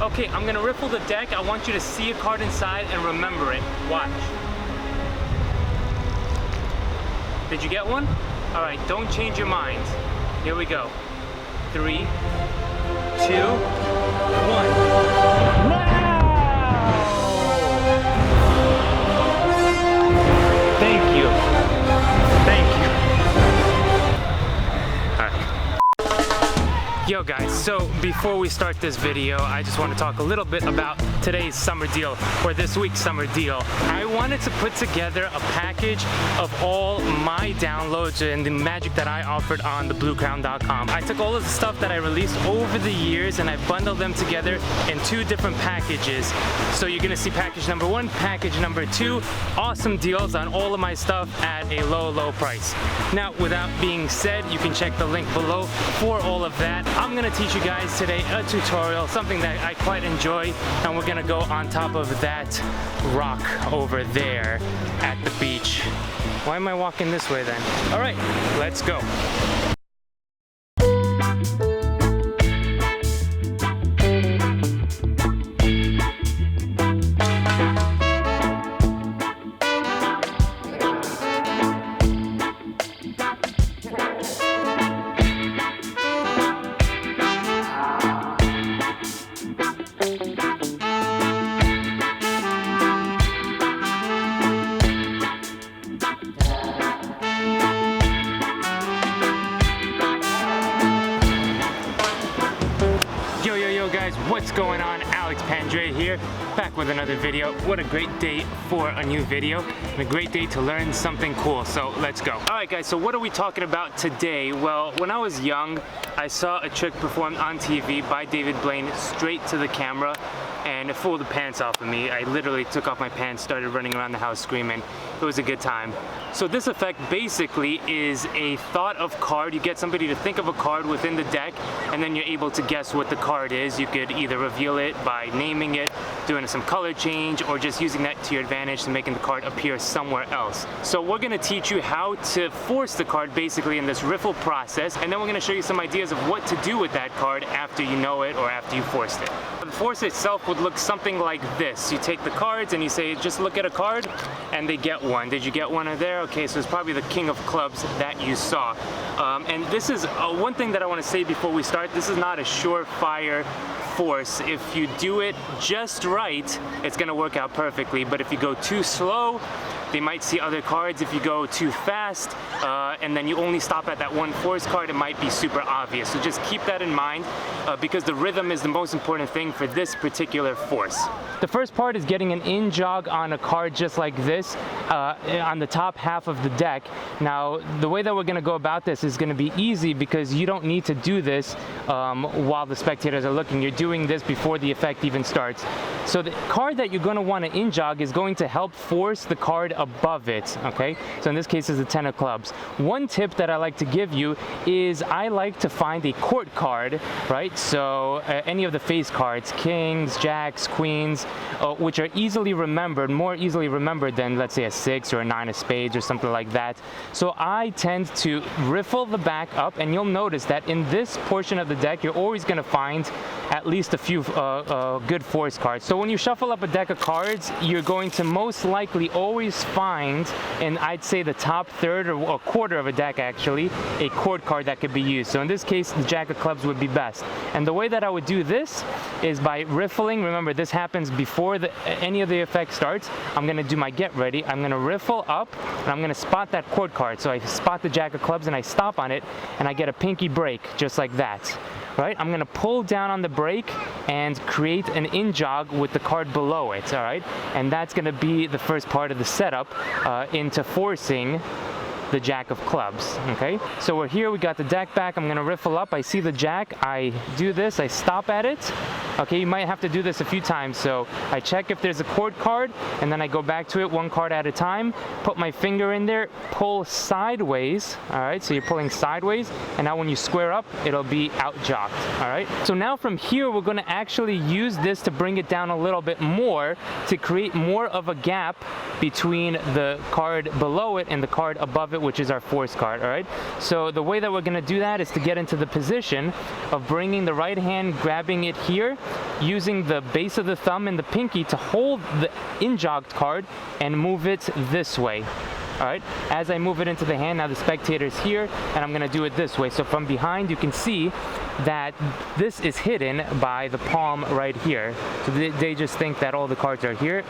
Okay, I'm gonna riffle the deck. I want you to see a card inside and remember it. Watch. Did you get one? All right, don't change your mind. Here we go. 3, 2, 1. Wow! Thank you. Thank you. All right. Yo guys, so before we start this video, I just want to talk a little bit about today's summer deal, or this week's summer deal. I wanted to put together a package of all my downloads and the magic that I offered on thebluecrown.com. I took all of the stuff that I released over the years and I bundled them together in 2 different packages. So you're gonna see package number 1, package number 2, awesome deals on all of my stuff at a low price. Now, without being said, you can check the link below for all of that. I'm gonna teach you guys today a tutorial, something that I quite enjoy, and we're gonna go on top of that rock over there at the beach. Why am I walking this way then? All right, let's go. What's going on? Pandrea here, back with another video. What a great day for a new video and a great day to learn something cool, so let's go. Alright guys, so what are we talking about today? Well, when I was young, I saw a trick performed on TV by David Blaine straight to the camera, and it fooled the pants off of me. I literally took off my pants, started running around the house screaming. It was a good time. So this effect basically is a thought of card. You get somebody to think of a card within the deck, and then you're able to guess what the card is. You could either reveal it by naming it, doing some color change, or just using that to your advantage to making the card appear somewhere else. So we're gonna teach you how to force the card basically in this riffle process, and then we're gonna show you some ideas of what to do with that card after you know it or after you forced it. The force itself would look something like this. You take the cards and you say, just look at a card, and they get one. Did you get one there? Okay, so it's probably the king of clubs that you saw. And this is one thing that I want to say before we start. This is not a surefire force. If you do it just right, it's going to work out perfectly. But if you go too slow, they might see other cards. If you go too fast and then you only stop at that one force card, it might be super obvious. So just keep that in mind because the rhythm is the most important thing for this particular force. The first part is getting an in jog on a card just like this on the top half of the deck. Now, the way that we're going to go about this is going to be easy because you don't need to do this while the spectators are looking. You're doing this before the effect even starts. So the card that you're going to want to in jog is going to help force the card above it, okay? So in this case is the 10 of clubs. One tip that I like to give you is I like to find a court card, right? So any of the face cards, kings, jacks, queens, which are easily remembered, more easily remembered than, let's say, a 6 or a 9 of spades or something like that. So I tend to riffle the back up, and you'll notice that in this portion of the deck, you're always going to find at least a few good force cards. So when you shuffle up a deck of cards, you're going to most likely always find, and I'd say the top third or a quarter of a deck actually, a court card that could be used. So in this case, the jack of clubs would be best. And the way that I would do this is by riffling. Remember, this happens before any of the effect starts. I'm going to do my get ready. I'm going to riffle up, and I'm going to spot that court card. So I spot the jack of clubs, and I stop on it, and I get a pinky break, just like that. Right? I'm going to pull down on the break and create an in jog with the card below it, all right? And that's going to be the first part of the setup into forcing the jack of clubs, okay? So we're here, we got the deck back. I'm going to riffle up. I see the jack. I do this. I stop at it. Okay, you might have to do this a few times. So I check if there's a court card, and then I go back to it one card at a time, put my finger in there, pull sideways, all right? So you're pulling sideways, and now when you square up, it'll be out jogged, all right? So now from here, we're going to actually use this to bring it down a little bit more to create more of a gap between the card below it and the card above it, which is our force card, all right? So the way that we're going to do that is to get into the position of bringing the right hand, grabbing it here, using the base of the thumb and the pinky to hold the in-jogged card and move it this way. All right, as I move it into the hand, now the spectator's here, and I'm gonna do it this way. So from behind, you can see that this is hidden by the palm right here. So they just think that all the cards are here.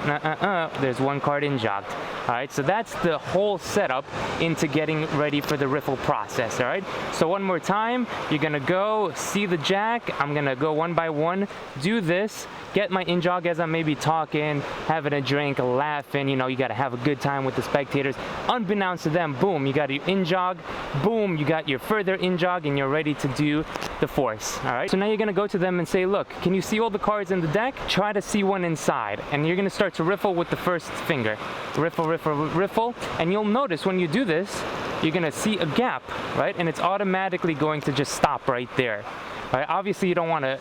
There's one card in jogged. All right, so that's the whole setup into getting ready for the riffle process. All right, so one more time, you're gonna go see the jack. I'm gonna go one by one, do this, get my in jog as I'm maybe talking, having a drink, laughing. You know, you gotta have a good time with the spectators. Unbeknownst to them, boom, you got your in jog, boom, you got your further in jog, and you're ready to do the force. All right, so now you're gonna go to them and say, look, can you see all the cards in the deck? Try to see one inside, and you're gonna start to riffle with the first finger. Riffle, riffle, riffle, and you'll notice when you do this, you're gonna see a gap, right? And it's automatically going to just stop right there. All right, obviously you don't wanna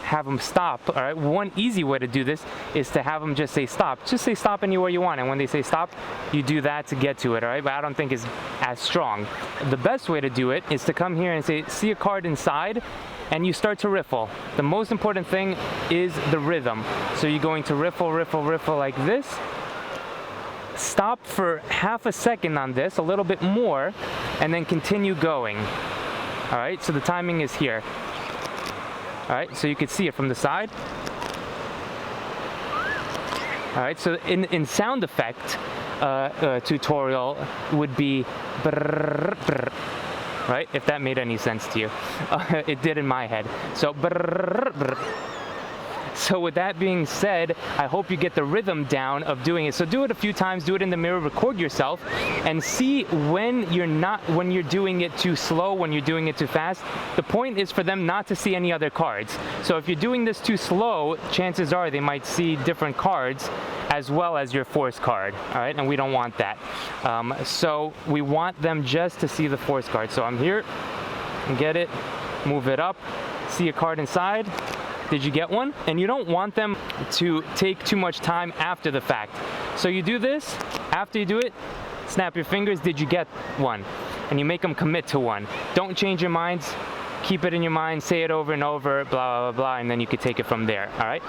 have them stop. All right, one easy way to do this is to have them just say stop. Just say stop anywhere you want, and when they say stop, you do that to get to it. All right, but I don't think it's as strong. The best way to do it is to come here and say, see a card inside, and you start to riffle. The most important thing is the rhythm. So you're going to riffle, riffle, riffle like this. Stop for half a second on this, a little bit more, and then continue going. All right, so the timing is here. All right, so you can see it from the side. All right, so in sound effect tutorial would be brrr, brrr, right? If that made any sense to you. It did in my head. So brrr, brrr. So with that being said, I hope you get the rhythm down of doing it. So do it a few times, do it in the mirror, record yourself, and see when you're doing it too slow, when you're doing it too fast. The point is for them not to see any other cards. So if you're doing this too slow, chances are they might see different cards as well as your force card, all right? And we don't want that. So we want them just to see the force card. So I'm here, and get it, move it up, see a card inside. Did you get one? And you don't want them to take too much time after the fact. So you do this, after you do it, snap your fingers, did you get one? And you make them commit to one. Don't change your minds, keep it in your mind, say it over and over, blah, blah, blah, and then you can take it from there, all right?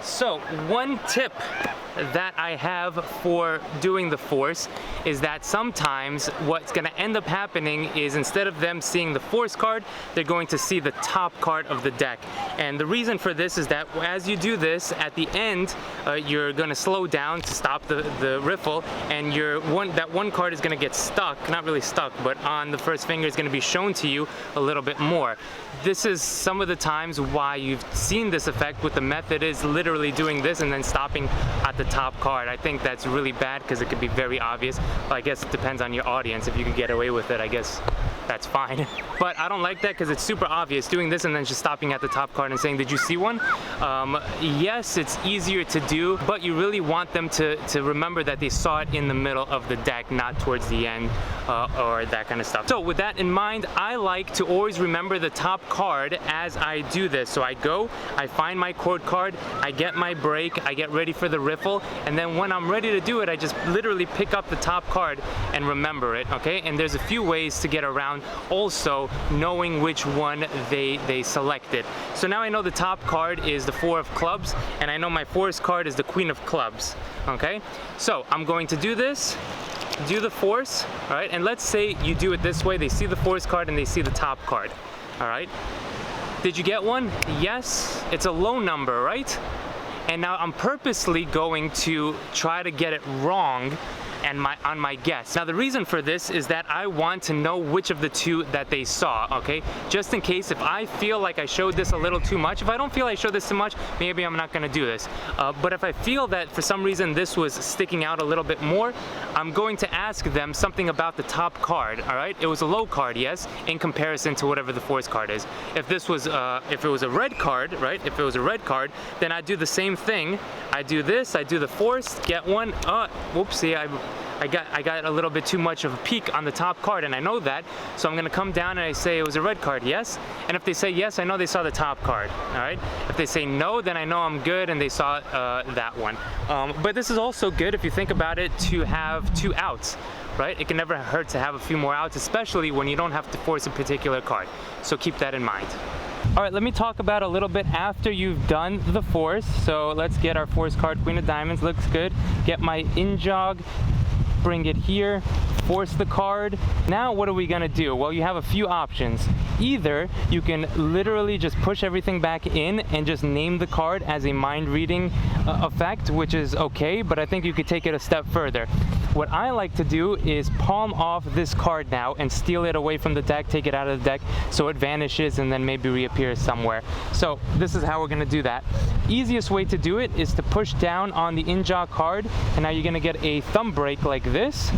So one tip that I have for doing the force is that sometimes what's going to end up happening is instead of them seeing the force card, they're going to see the top card of the deck. And the reason for this is that as you do this, at the end, you're going to slow down to stop the riffle, and that one card is going to get stuck, not really stuck, but on the first finger is going to be shown to you a little bit more. This is some of the times why you've seen this effect with the method is literally doing this and then stopping at the top card. I think that's really bad because it could be very obvious. Well, I guess it depends on your audience. If you can get away with it, I guess that's fine. But I don't like that because it's super obvious doing this and then just stopping at the top card and saying, did you see one? Yes, it's easier to do, but you really want them to remember that they saw it in the middle of the deck, not towards the end or that kind of stuff. So with that in mind, I like to always remember the top card as I do this. So I go, I find my chord card, I get my break, I get ready for the riffle, and then when I'm ready to do it, I just literally pick up the top card and remember it, okay? And there's a few ways to get around also knowing which one they selected. So now I know the top card is the 4 of clubs, and I know my force card is the Queen of clubs, okay? So I'm going to do this, do the force, all right? And let's say you do it this way, they see the force card and they see the top card, all right? Did you get one? Yes, it's a low number, right? And now I'm purposely going to try to get it wrong and on my guess. Now the reason for this is that I want to know which of the two that they saw, okay? Just in case if I feel like I showed this a little too much, if I don't feel I showed this too much, maybe I'm not gonna do this. But if I feel that for some reason this was sticking out a little bit more, I'm going to ask them something about the top card, all right? It was a low card, yes, in comparison to whatever the force card is. If this was, if it was a red card, right? If it was a red card, then I do the same thing. I do this, I do the force, get one, whoopsie, I got a little bit too much of a peak on the top card, and I know that, so I'm gonna come down and I say it was a red card, yes? And if they say yes, I know they saw the top card, all right? If they say no, then I know I'm good and they saw that one. But this is also good, if you think about it, to have 2 outs, right? It can never hurt to have a few more outs, especially when you don't have to force a particular card. So keep that in mind. All right, let me talk about a little bit after you've done the force. So let's get our force card, Queen of Diamonds, looks good. Get my in-jog, bring it here, force the card. Now what are we gonna do? Well, you have a few options. Either you can literally just push everything back in and just name the card as a mind reading effect, which is okay, but I think you could take it a step further. What I like to do is palm off this card now and steal it away from the deck, take it out of the deck so it vanishes and then maybe reappears somewhere. So this is how we're gonna do that. Easiest way to do it is to push down on the in-jog card, and now you're gonna get a thumb break like this,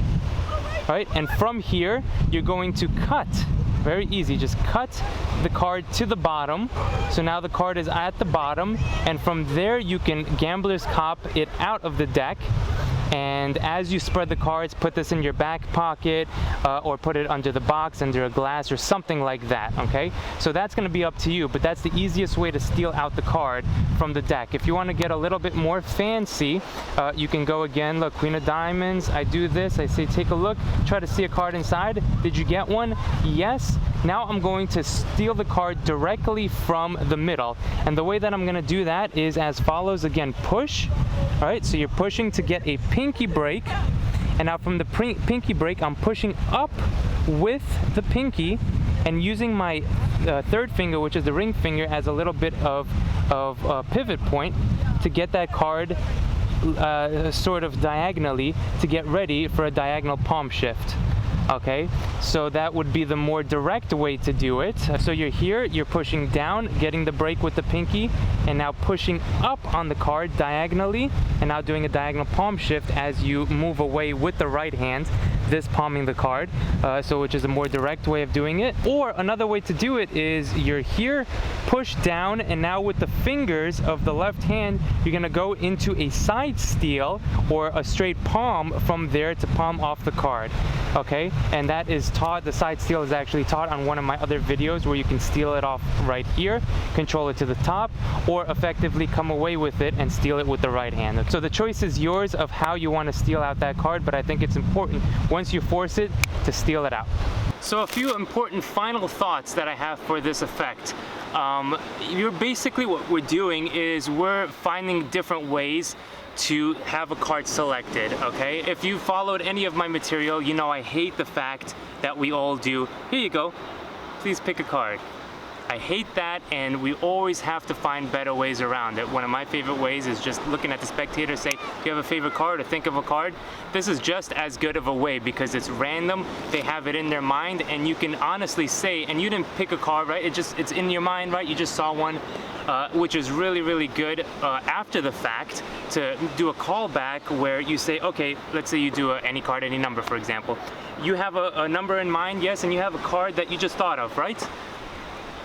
right? And from here, you're going to cut. Very easy, just cut the card to the bottom. So now the card is at the bottom, and from there you can gambler's cop it out of the deck. And as you spread the cards, put this in your back pocket or put it under the box, under a glass or something like that, okay? So that's gonna be up to you, but that's the easiest way to steal out the card from the deck. If you wanna get a little bit more fancy, you can go again, look, Queen of Diamonds, I do this, I say take a look, try to see a card inside. Did you get one? Yes. Now I'm going to steal the card directly from the middle. And the way that I'm gonna do that is as follows. Again, push, all right? So you're pushing to get a pinky break, and now from the pinky break I'm pushing up with the pinky and using my third finger, which is the ring finger, as a little bit of pivot point to get that card sort of diagonally to get ready for a diagonal palm shift. Okay, so that would be the more direct way to do it. So you're here, you're pushing down, getting the break with the pinky, and now pushing up on the card diagonally, and now doing a diagonal palm shift as you move away with the right hand, this palming the card, so which is a more direct way of doing it. Or another way to do it is you're here, push down, and now with the fingers of the left hand, you're gonna go into a side steal or a straight palm from there to palm off the card. Okay, and that is taught, the side steal is actually taught on one of my other videos where you can steal it off right here, control it to the top, or effectively come away with it and steal it with the right hand. So the choice is yours of how you want to steal out that card, but I think it's important once you force it to steal it out. So a few important final thoughts that I have for this effect. You're basically, what we're doing is we're finding different ways to have a card selected, okay? If you followed any of my material, you know I hate the fact that we all do, here you go, please pick a card. I hate that, and we always have to find better ways around it. One of my favorite ways is just looking at the spectator, say, do you have a favorite card, or think of a card? This is just as good of a way because it's random, they have it in their mind, and you can honestly say, and you didn't pick a card, right? It's in your mind, right? You just saw one, which is really, really good after the fact to do a callback where you say, okay, let's say you do any card, any number, for example. You have a number in mind, yes, and you have a card that you just thought of, right?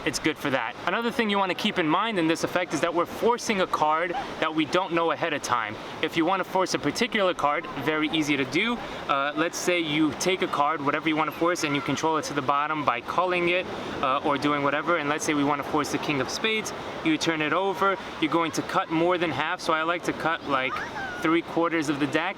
It's good for that. Another thing you want to keep in mind in this effect is that we're forcing a card that we don't know ahead of time. If you want to force a particular card, very easy to do. Let's say you take a card, whatever you want to force, and you control it to the bottom by culling it or doing whatever. And let's say we want to force the King of Spades. You turn it over. You're going to cut more than half. So I like to cut like 3/4 of the deck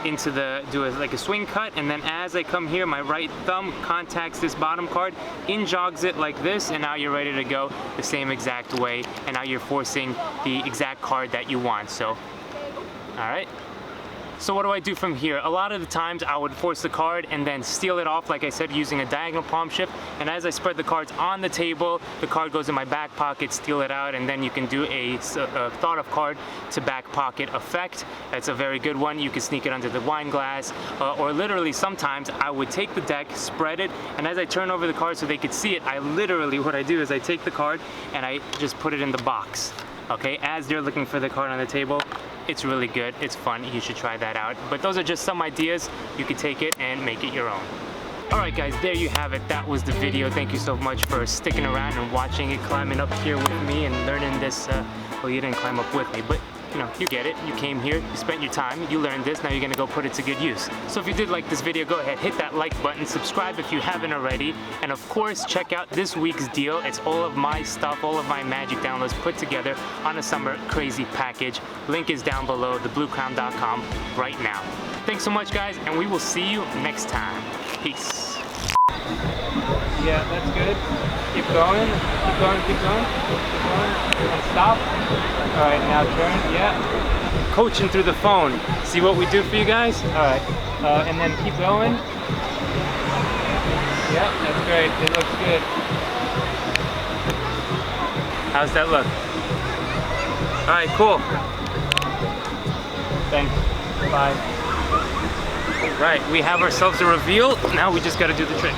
into the, like a swing cut, and then as I come here, my right thumb contacts this bottom card, in-jogs it like this, and now you're ready to go the same exact way, and now you're forcing the exact card that you want. So, all right. So what do I do from here? A lot of the times I would force the card and then steal it off, like I said, using a diagonal palm shift. And as I spread the cards on the table, the card goes in my back pocket, steal it out, and then you can do a thought of card to back pocket effect. That's a very good one. You can sneak it under the wine glass, or literally sometimes I would take the deck, spread it, and as I turn over the card so they could see it, I literally, what I do is I take the card and I just put it in the box. Okay, as they're looking for the card on the table. It's really good, it's fun, you should try that out. But those are just some ideas. You can take it and make it your own. Alright guys, there you have it. That was the video. Thank you so much for sticking around and watching it, climbing up here with me and learning this. Well, you didn't climb up with me, but you know, you get it. You came here, you spent your time, you learned this, now you're gonna go put it to good use. So if you did like this video, go ahead, hit that like button, subscribe if you haven't already, and of course, check out this week's deal. It's all of my stuff, all of my magic downloads put together on a summer crazy package. Link is down below, thebluecrown.com right now. Thanks so much guys, and we will see you next time. Peace. Yeah, that's good. Keep going, keep going, keep going, keep going, and stop. All right, now turn, yeah. Coaching through the phone. See what we do for you guys? All right, and then keep going. Yep, that's great, it looks good. How's that look? All right, cool. Thanks, bye. Right, we have ourselves a reveal. Now we just gotta do the trick.